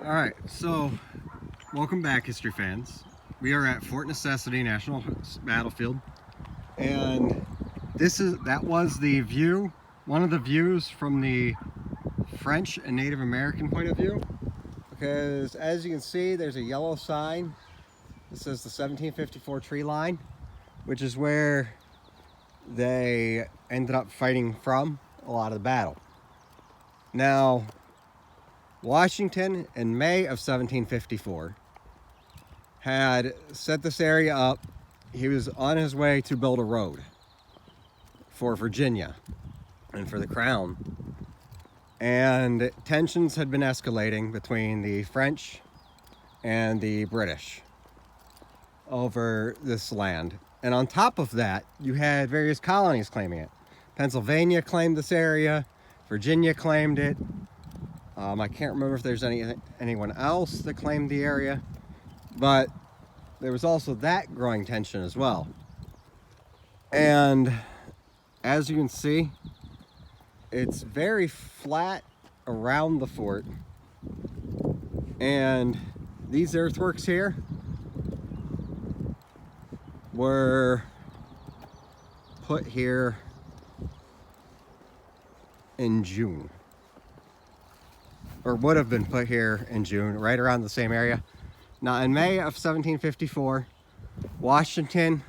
Alright, so welcome back, history fans. We are at Fort Necessity National Battlefield, and that was the view, one of the views from the French and Native American point of view, because as you can see, there's a yellow sign that says the 1754 tree line, which is where they ended up fighting from a lot of the battle. Now, Washington in May of 1754 had set this area up. He was on his way to build a road for Virginia and for the crown. And tensions had been escalating between the French and the British over this land. And on top of that, you had various colonies claiming it. Pennsylvania claimed this area, Virginia claimed it. I can't remember if there's anyone else that claimed the area, but there was also that growing tension as well. And as you can see, it's very flat around the fort. And these earthworks here were put here in June. Or would have been put here in June, right around the same area. Now, in May of 1754, Washington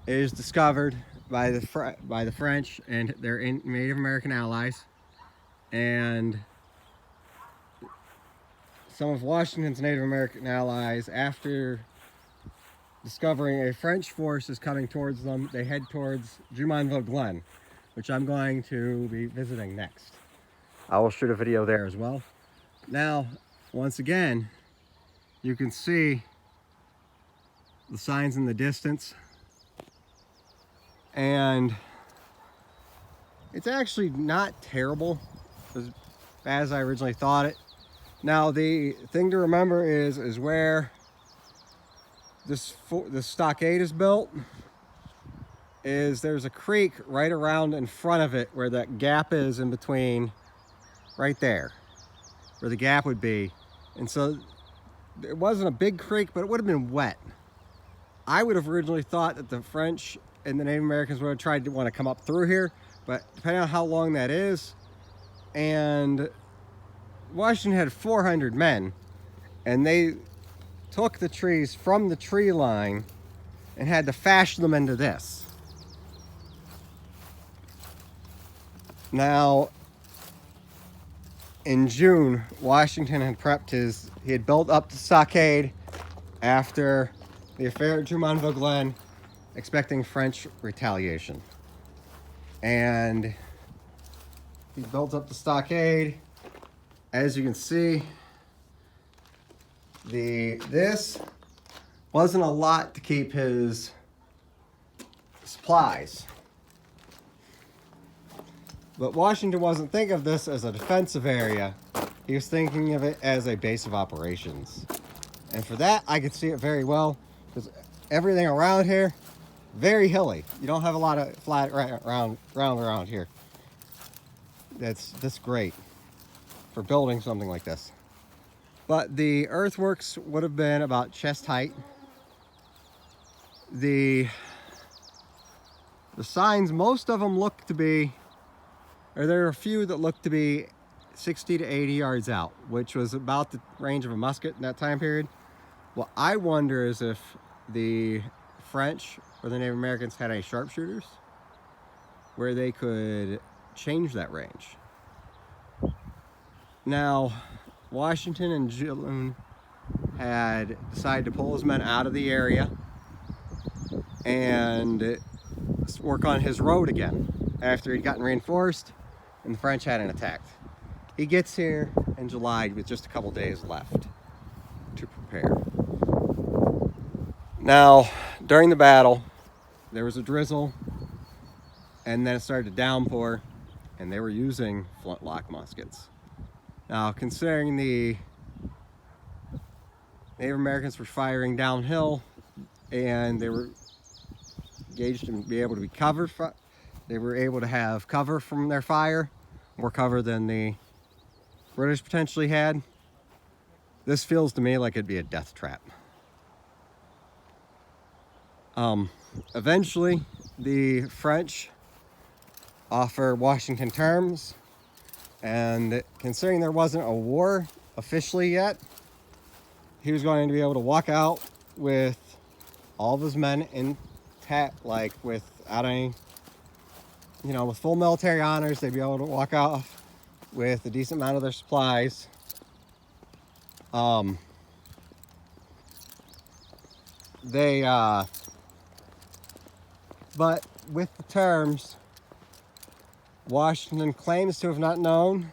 is discovered by the French and their Native American allies, and some of Washington's Native American allies, after discovering a French force is coming towards them, they head towards Jumonville Glen, which I'm going to be visiting next. I will shoot a video there as well. Now, once again, you can see the signs in the distance, and it's actually not terrible as bad as I originally thought it. Now, the thing to remember is where this stockade is built is there's a creek right around in front of it where that gap is in between. Right there, where the gap would be. And so it wasn't a big creek, but it would have been wet. I would have originally thought that the French and the Native Americans would have tried to want to come up through here, but depending on how long that is, and Washington had 400 men, and they took the trees from the tree line and had to fashion them into this. Now, in June, Washington had he had built up the stockade after the affair at Jumonville Glen, expecting French retaliation. And he built up the stockade. As you can see, this wasn't a lot to keep his supplies. But Washington wasn't thinking of this as a defensive area. He was thinking of it as a base of operations. And for that, I could see it very well, because everything around here, very hilly. You don't have a lot of flat around here. That's great for building something like this. But the earthworks would have been about chest height. The signs, most of them look to be, or there are a few that look to be 60 to 80 yards out, which was about the range of a musket in that time period. What I wonder is if the French or the Native Americans had any sharpshooters where they could change that range. Now, Washington in June had decided to pull his men out of the area and work on his road again after he'd gotten reinforced and the French hadn't attacked. He gets here in July with just a couple days left to prepare. Now, during the battle, there was a drizzle, and then it started to downpour, and they were using flintlock muskets. Now, considering the Native Americans were firing downhill, and they were engaged in be able to be covered, they were able to have cover from their fire, more cover than the British potentially had. This feels to me like it'd be a death trap. Eventually, the French offer Washington terms, and considering there wasn't a war officially yet, he was going to be able to walk out with all of his men intact, like without any, with full military honors. They'd be able to walk out with a decent amount of their supplies. But with the terms, Washington claims to have not known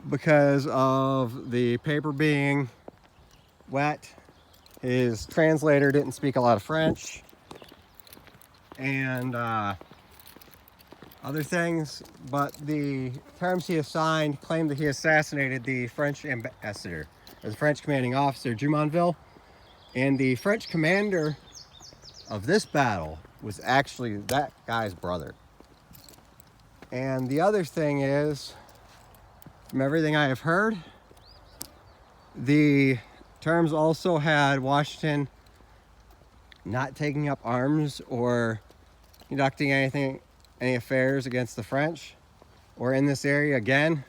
because of the paper being wet. His translator didn't speak a lot of French, and other things, but the terms he assigned claimed that he assassinated the French ambassador, or the French commanding officer, Jumonville, and the French commander of this battle was actually that guy's brother. And the other thing is, from everything I have heard, the terms also had Washington not taking up arms or conducting any affairs against the French or in this area again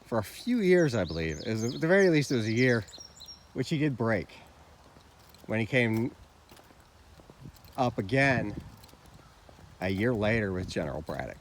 for a few years, I believe. At the very least, it was a year, which he did break when he came up again a year later with General Braddock.